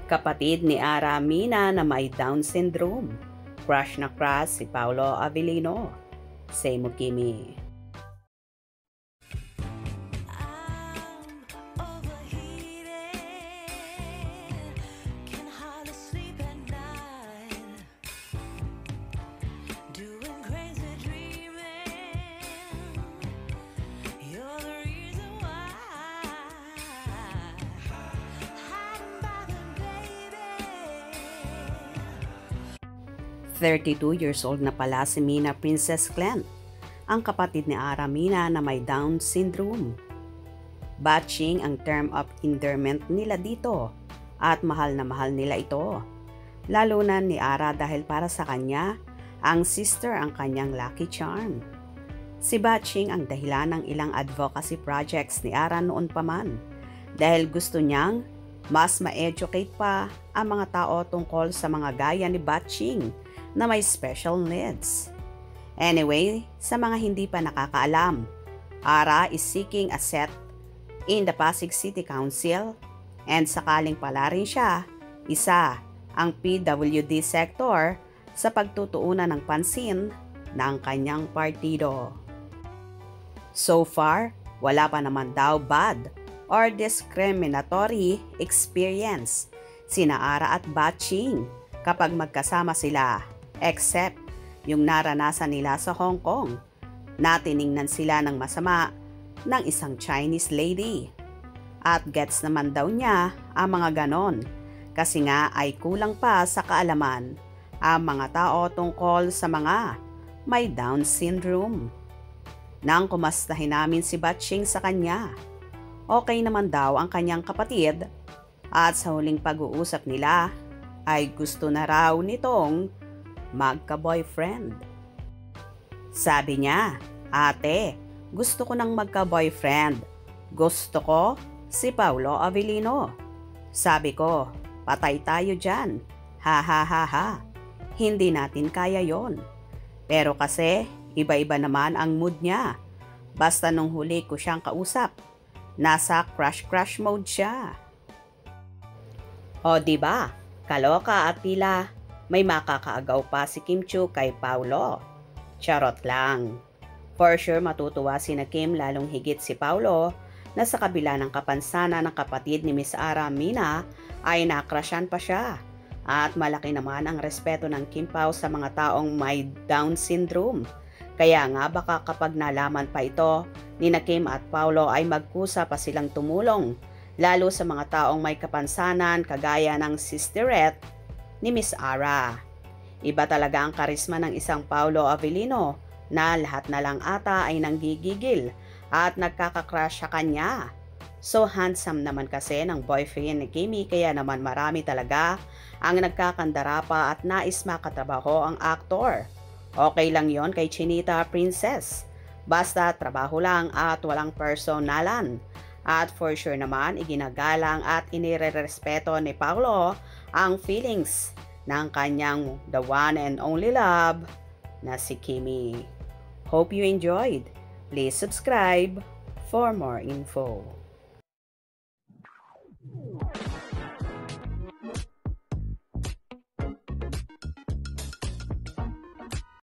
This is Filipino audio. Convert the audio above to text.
Kapatid ni Ara Mina na may Down syndrome. Crush na crush si Paolo Avellino. Say mo, Kimi. "32 years old na pala si Mina Princess Glenn, ang kapatid ni Ara Mina na may Down syndrome. Batching ang term of endearment nila dito at mahal na mahal nila ito. Lalo na ni Ara dahil para sa kanya, ang sister ang kanyang lucky charm. Si Batching ang dahilan ng ilang advocacy projects ni Ara noon pa man dahil gusto niyang mas ma-educate pa ang mga tao tungkol sa mga gaya ni Batching na may special needs. Anyway, sa mga hindi pa nakakaalam, Ara is seeking a seat in the Pasig City Council and sakaling pala rin siya, isa ang PWD sector sa pagtutuunan ng pansin ng kanyang partido. So far, wala pa naman daw bad or discriminatory experience sina Ara at Batching kapag magkasama sila, except yung naranasan nila sa Hong Kong na tiningnan sila ng masama ng isang Chinese lady. At gets naman daw niya ang mga ganon kasi nga ay kulang pa sa kaalaman ang mga tao tungkol sa mga may Down syndrome. Nang kumastahin namin si Batching sa kanya, okay naman daw ang kanyang kapatid at sa huling pag-uusap nila ay gusto na raw nitong magka-boyfriend. Sabi niya, "Ate, gusto ko nang magka-boyfriend. Gusto ko si Paolo Avellino." Sabi ko, "Patay tayo dyan. Ha ha ha ha. Hindi natin kaya yon." Pero kasi iba-iba naman ang mood niya. Basta nung huli ko siyang kausap, nasa crush mode siya. O diba? Kaloka at tila may makakaagaw pa si Kim Chiu kay Paolo. Charot lang. For sure matutuwa si na Kim lalong higit si Paolo na sa kabila ng kapansanan ng kapatid ni Miss Ara Mina ay nakrasyan pa siya. At malaki naman ang respeto ng Kim Pao sa mga taong may Down syndrome. Kaya nga baka kapag nalaman pa ito ni na Kim at Paolo ay magkusa pa silang tumulong. Lalo sa mga taong may kapansanan kagaya ng sisterette ni Miss Ara. Iba talaga ang karisma ng isang Paolo Avellino na lahat na lang ata ay nanggigigil at nagkakakrush sa kanya. So handsome naman kasi ng boyfriend ni Kimi kaya naman marami talaga ang nagkakandara pa at nais makatrabaho ang aktor. Okay lang yon kay Chinita Princess. Basta trabaho lang at walang personalan. At for sure naman, iginagalang at inirerespeto ni Paolo ang feelings ng kanyang the one and only love na si Kimi. Hope you enjoyed. Please subscribe for more info.